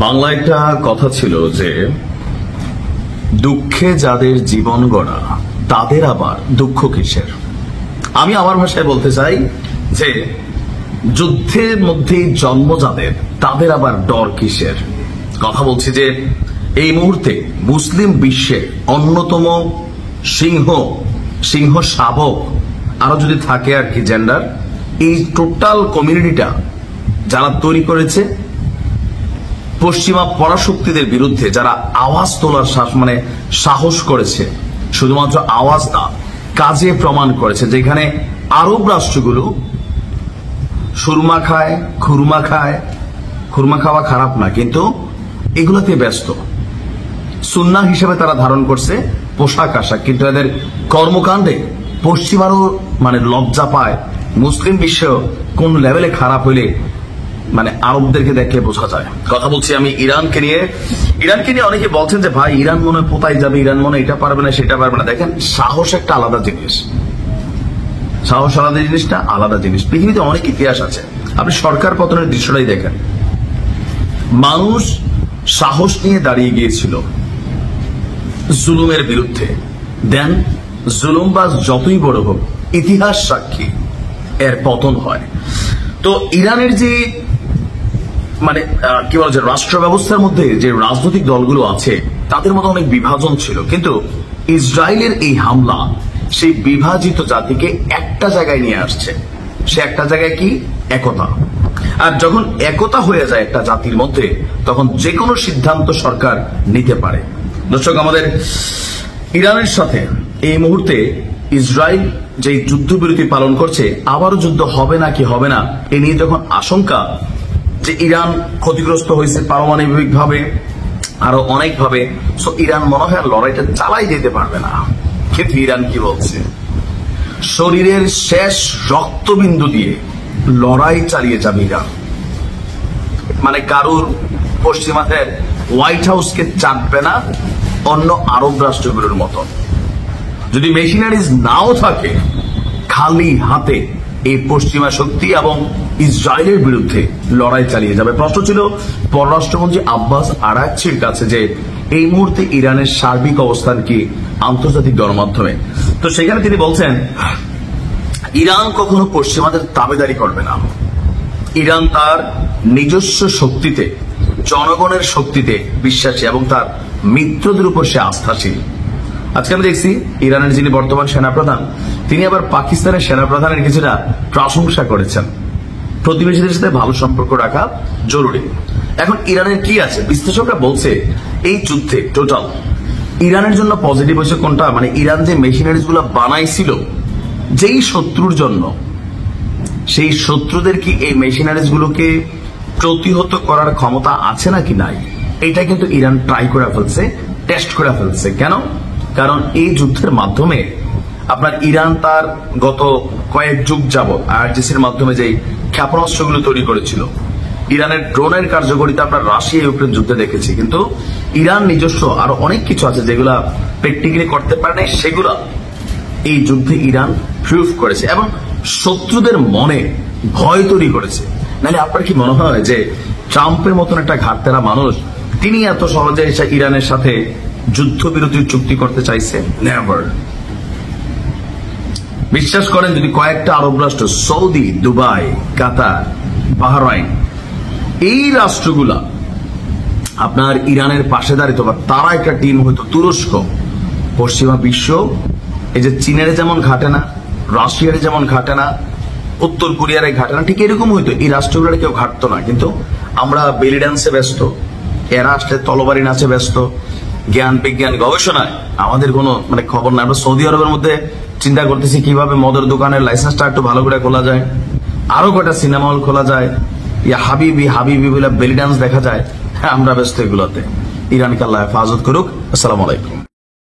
বাংলা একটা কথা ছিল যে দুঃখে যাদের জীবন গড়া তাদের আবার দুঃখ কিসের। আমি আমার ভাষায় বলতে চাই যে যুদ্ধের মধ্যে জন্ম যাদের তাদের আবার ডর কিসের। কথা বলছি যে এই মুহূর্তে মুসলিম বিশ্বের অন্যতম সিংহ শাবক আরো যদি থাকে আর কি জেন্ডার, এই টোটাল কমিউনিটিটা যারা তৈরি করেছে পশ্চিমা পরাশক্তিদের বিরুদ্ধে, যারা আওয়াজ তোলার সাহস করেছে, শুধুমাত্র আওয়াজ না কাজে প্রমাণ করেছে, যেখানে আরব রাষ্ট্রগুলো সুরমা খায়, খুরমা খাওয়া খারাপ না, কিন্তু এগুলোতে ব্যস্ত। সুন্নাহ হিসেবে তারা ধারণ করছে পোশাক আশাক, কিন্তু এদের কর্মকাণ্ডে পশ্চিমারও লজ্জা পায়। মুসলিম বিশ্ব কোন লেভেলে খারাপ হইলে আরবদেরকে দেখলে বোঝা যায়। কথা বলছি আমি ইরানকে নিয়ে অনেকে বলছেন যে ভাই ইরান মনে পোতাই যাবে, ইরান মনে এটা পারবে না সেটা পারবে না। দেখেন, সাহস একটা আলাদা জিনিস, সাহস আলাদা জিনিসটা আলাদা জিনিস। পৃথিবীতে অনেক ইতিহাস আছে, আপনি সরকার পতনের দৃশ্যটাই দেখেন। মানুষ সাহস নিয়ে দাঁড়িয়ে গিয়েছিল জুলুমের বিরুদ্ধে, দেন জুলুমবাজ যতই বড় হোক ইতিহাস সাক্ষী এর পতন হয়। তো ইরানের যে কি বলা যায়, রাষ্ট্র ব্যবস্থার মধ্যে যে রাজনৈতিক দলগুলো আছে তাদের মধ্যে অনেক বিভাজন ছিল, কিন্তু ইসরায়েলের এই হামলা সেই বিভাজিত জাতিকে একটা জায়গায় নিয়ে আসছে। সে একটা জায়গায় কি? একতা। আর যখন একতা হয়ে যায় একটা জাতির মধ্যে, তখন যে কোনো সিদ্ধান্ত সরকার নিতে পারে। দর্শক, আমাদের ইরানের সাথে এই মুহূর্তে ইসরায়েল যে যুদ্ধবিরতি পালন করছে, আবারও যুদ্ধ হবে না কি হবে না এ নিয়ে যখন আশঙ্কা যে ইরান ক্ষতিগ্রস্ত হয়েছে পারমাণবিক ভাবে, আরো অনেক ভাবে, সো ইরান মনে হয় লড়াইটা চালাই যেতে পারবে না। কিন্তু ইরান কি বলছে? শরীরের শেষ রক্তবিন্দু দিয়ে লড়াই চালিয়ে যাবে ইরান। কারুর পশ্চিমাদের হোয়াইট হাউসকে চাটবে না অন্য আরব রাষ্ট্রগুলোর মতন। যদি মেশিনারিজ নাও থাকে, খালি হাতে এই পশ্চিমা শক্তি এবং ইসরায়েলের বিরুদ্ধে লড়াই চালিয়ে যাবে। প্রশ্ন ছিল পররাষ্ট্রমন্ত্রী আব্বাস আরাকচির কাছে যে এই মুহূর্তে ইরানের সার্বিক অবস্থান কি আন্তর্জাতিক গণমাধ্যমে। তো সেখানে তিনি বলছেন ইরান কখনো পশ্চিমাদের তাবেদারি করবে না। ইরান তার নিজস্ব শক্তিতে, জনগণের শক্তিতে বিশ্বাসী এবং তার মিত্রদের উপর সে আস্থাশীল। আজকে আমি দেখছি ইরানের যিনি বর্তমান সেনাপ্রধান, তিনি আবার পাকিস্তানের সেনাপ্রধানের কিছুটা প্রশংসা করেছেন। প্রতিবেশীদের সাথে ভালো সম্পর্ক রাখা জরুরি। এখন ইরানের কি আছে? বিশ্লেষকরা বলছে এই যুদ্ধে টোটাল ইরানের জন্য পজিটিভ হয়েছে কোনটা? ইরান যে মেশিনারিজ গুলো বানাইছিল যেই শত্রুর জন্য, সেই শত্রুদের কি এই মেশিনারিজ গুলোকে প্রতিহত করার ক্ষমতা আছে নাকি নাই, এটা কিন্তু ইরান ট্রাই করে ফেলছে, টেস্ট করে ফেলছে। কেন? কারণ এই যুদ্ধের মাধ্যমে আপনার ইরান তার গত কয়েক যুগ যাবৎ আইআরজিসির মাধ্যমে যে ক্ষেপণাস্ত্রগুলো তৈরি করেছিল, ইরানের ড্রোনের কার্যকারিতা আমরা রাশিয়া ইউক্রেন যুদ্ধে দেখেছি, কিন্তু ইরান নিজস্ব আরো অনেক কিছু আছে যেগুলা প্র্যাকটিক্যালি করতে পারে না, সেগুলা এই যুদ্ধে ইরান প্রুভ করেছে এবং শত্রুদের মনে ভয় তৈরি করেছে। নাহলে আপনার কি মনে হয় যে ট্রাম্পের মতন একটা ঘাটতেরা মানুষ তিনি এত সহজে ইরানের সাথে যুদ্ধবিরতির চুক্তি করতে চাইছে? নেভার। বিশ্বাস করেন, যদি কয়েকটা আরব রাষ্ট্র, সৌদি, দুবাই, কাতার, বাহরাইন, এই রাষ্ট্রগুলা আপনার ইরানের পাশে দাঁড়িত বা তারা একটা টিম হইতো, তুরস্ক, পশ্চিমা বিশ্ব এই যে চীনের যেমন ঘাটে না, রাশিয়ার যেমন ঘাটে না, উত্তর কোরিয়ার ঘাটে না, ঠিক এরকম হইতো। এই রাষ্ট্রগুলো কেউ ঘাটতো না, কিন্তু আমরা বেলি ডান্সে ব্যস্ত, এরা আসলে তলবারি নাচে ব্যস্ত, জ্ঞান বিজ্ঞান গবেষণায় আমাদের কোনো খবর নাই। আমরা সৌদি আরবের মধ্যে চিন্তা করতেছি কিভাবে মদের দোকানের লাইসেন্সটা একটু ভালো করে খোলা যায়, আরো কয়টা সিনেমা হল খোলা যায়, হাবিবি বলে বেলি ডান্স দেখা যায়। আমরা ব্যস্ত এগুলোতে। ইরানকে আল্লাহ হেফাজত করুক। আসসালামু আলাইকুম।